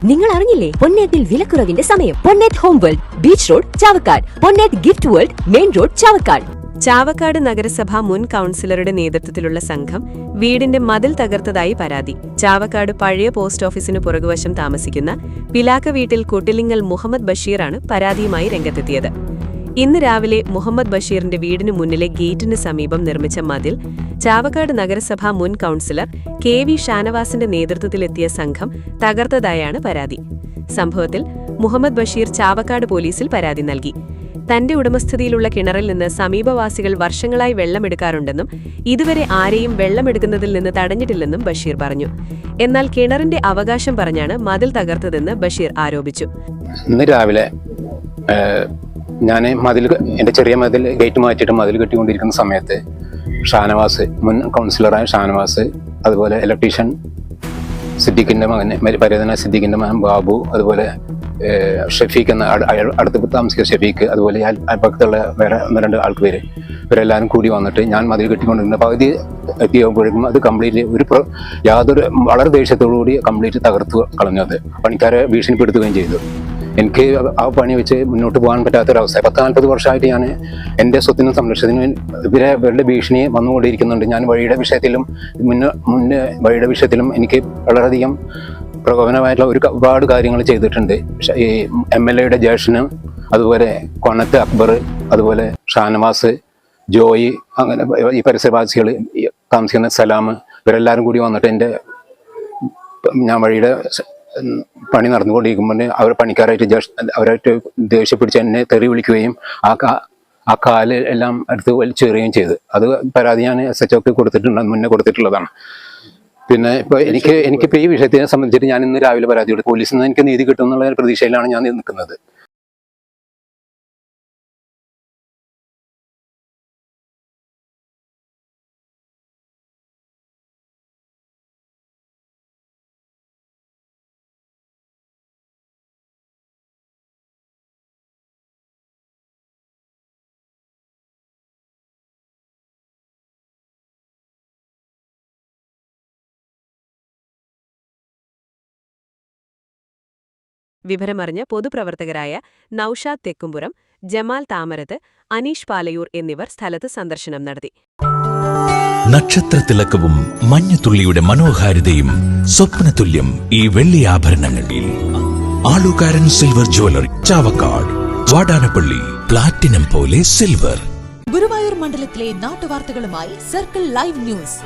നിങ്ങൾ അറിഞ്ഞില്ലേ പൊന്നേറ്റിൽ വിലക്കുറവിന്റെ സമയം? Ponnet home world, beach road, Chavakkad. Ponnet gift world, main road, Chavakkad. Chavakkad നഗരസഭ മുൻ കൌൺസിലറുടെ നേതൃത്വത്തിലുള്ള സംഘം വീടിന്റെ മതിൽ തകർത്തതായി പരാതി. ചാവക്കാട് പഴയ പോസ്റ്റ് ഓഫീസിനു പുറകുവശം താമസിക്കുന്ന പിലാക്ക വീട്ടിൽ കുട്ടിലിങ്ങൽ മുഹമ്മദ് ബഷീറാണ് പരാതിയുമായി രംഗത്തെത്തിയത്. ഇന്ന് രാവിലെ മുഹമ്മദ് ബഷീറിന്റെ വീടിനു മുന്നിലെ ഗേറ്റിന് സമീപം നിർമ്മിച്ച മതിൽ ചാവക്കാട് നഗരസഭ മുൻ കൌൺസിലർ KV ഷാനവാസിന്റെ നേതൃത്വത്തിലെത്തിയ സംഘം തകർത്തതായാണ് പരാതി. സംഭവത്തിൽ മുഹമ്മദ് ബഷീർ ചാവക്കാട് പോലീസിൽ പരാതി നൽകി. തന്റെ ഉടമസ്ഥതയിലുള്ള കിണറിൽ നിന്ന് സമീപവാസികൾ വർഷങ്ങളായി വെള്ളമെടുക്കാറുണ്ടെന്നും ഇതുവരെ ആരെയും വെള്ളമെടുക്കുന്നതിൽ നിന്ന് തടഞ്ഞിട്ടില്ലെന്നും ബഷീർ പറഞ്ഞു. എന്നാൽ കിണറിന്റെ അവകാശം പറഞ്ഞാണ് മതിൽ തകർത്തതെന്ന് ബഷീർ ആരോപിച്ചു. ഇന്ന് രാവിലെ ഞാൻ എൻ്റെ ചെറിയ മതിൽ ഗേറ്റ് മാറ്റിയിട്ട് മതിൽ കെട്ടിക്കൊണ്ടിരിക്കുന്ന സമയത്ത് ഷാനവാസ്, മുൻ കൗൺസിലറായ ഷാനവാസ്, അതുപോലെ ഇലക്ട്രീഷ്യൻ സിദ്ദീഖിൻ്റെ മകൻ, പരേതന സിദ്ദീഖിൻ്റെ മകൻ ബാബു, അതുപോലെ ഷഫീഖ് എന്ന അടുത്ത് താമസിക്കുന്ന ഷഫീഖ്, അതുപോലെ അയൽപ്പക്കത്തുള്ള വേറെ 1-2 ആൾക്കാർ, ഇവരെല്ലാവരും കൂടി വന്നിട്ട് ഞാൻ മതിൽ കെട്ടിക്കൊണ്ടിരുന്ന പകുതി എത്തിയപ്പോഴേക്കും അത് കംപ്ലീറ്റ് യാതൊരു വളരെ ദേഷ്യത്തോടുകൂടി കംപ്ലീറ്റ് തകർത്തു കളഞ്ഞു. അത് പണിക്കാരെ ഭീഷണിപ്പെടുത്തുകയും ചെയ്തു. എനിക്ക് ആ പണി വെച്ച് മുന്നോട്ട് പോകാൻ പറ്റാത്തൊരവസ്ഥ. 40-40 വർഷമായിട്ട് ഞാൻ എൻ്റെ സ്വത്തിനും സംരക്ഷണത്തിനും ഇവരുടെ ഭീഷണി വന്നുകൊണ്ടിരിക്കുന്നുണ്ട്. ഞാൻ വഴിയുടെ വിഷയത്തിലും മുന്നേ വഴിയുടെ വിഷയത്തിലും എനിക്ക് വളരെയധികം പ്രകോപനമായിട്ടുള്ള ഒരുപാട് കാര്യങ്ങൾ ചെയ്തിട്ടുണ്ട്. ഈ MLA ജ്യേഷ്ഠന്, അതുപോലെ കൊണത്ത് അക്ബർ, അതുപോലെ ഷാനവാസ്, ജോയി, അങ്ങനെ ഈ പരിസരവാസികൾ താമസിക്കുന്ന സലാം, ഇവരെല്ലാവരും കൂടി വന്നിട്ട് ഞാൻ വഴിയുടെ പണി നടന്നുകൊണ്ടിരിക്കുമ്പോൾ അവർ പണിക്കാരായിട്ട് അവരായിട്ട് ദേഷ്യം പിടിച്ച് എന്നെ തെറി വിളിക്കുകയും ആ കാല് എല്ലാം എടുത്ത് വലിച്ചെറിയുകയും ചെയ്തു. അത് പരാതി ഞാൻ SHOക്ക് കൊടുത്തിട്ടുണ്ട്, മുന്നേ കൊടുത്തിട്ടുള്ളതാണ്. പിന്നെ എനിക്കിപ്പോൾ ഈ വിഷയത്തിനെ സംബന്ധിച്ചിട്ട് ഞാൻ ഇന്ന് രാവിലെ പരാതി കൊടുത്തു. പോലീസിൽ നിന്ന് എനിക്ക് നീതി കിട്ടും എന്നുള്ള പ്രതീക്ഷയിലാണ് ഞാൻ നിൽക്കുന്നത്. വിവരമറിഞ്ഞ പൊതുപ്രവർത്തകരായ നൌഷാദ് തെക്കുംപുറം, ജമാൽ താമരത്ത്, അനീഷ് പാലയൂർ എന്നിവർ സ്ഥലത്ത് സന്ദർശനം നടത്തി. നക്ഷത്രത്തിളക്കവും മഞ്ഞത്തുള്ളിയുടെ മനോഹാരിതയും സ്വപ്നതുല്യം ഈ വെള്ളി ആഭരണങ്ങളിൽ ആളുകാരൻ silver jewellery, Chavakkad, Vadanappally. Platinum പോലെ സിൽവർ. ഗുരുവായൂർ മണ്ഡലത്തിലെ നാട്ടുവാർത്തകളുമായി സർക്കിൾ ലൈവ് ന്യൂസ്.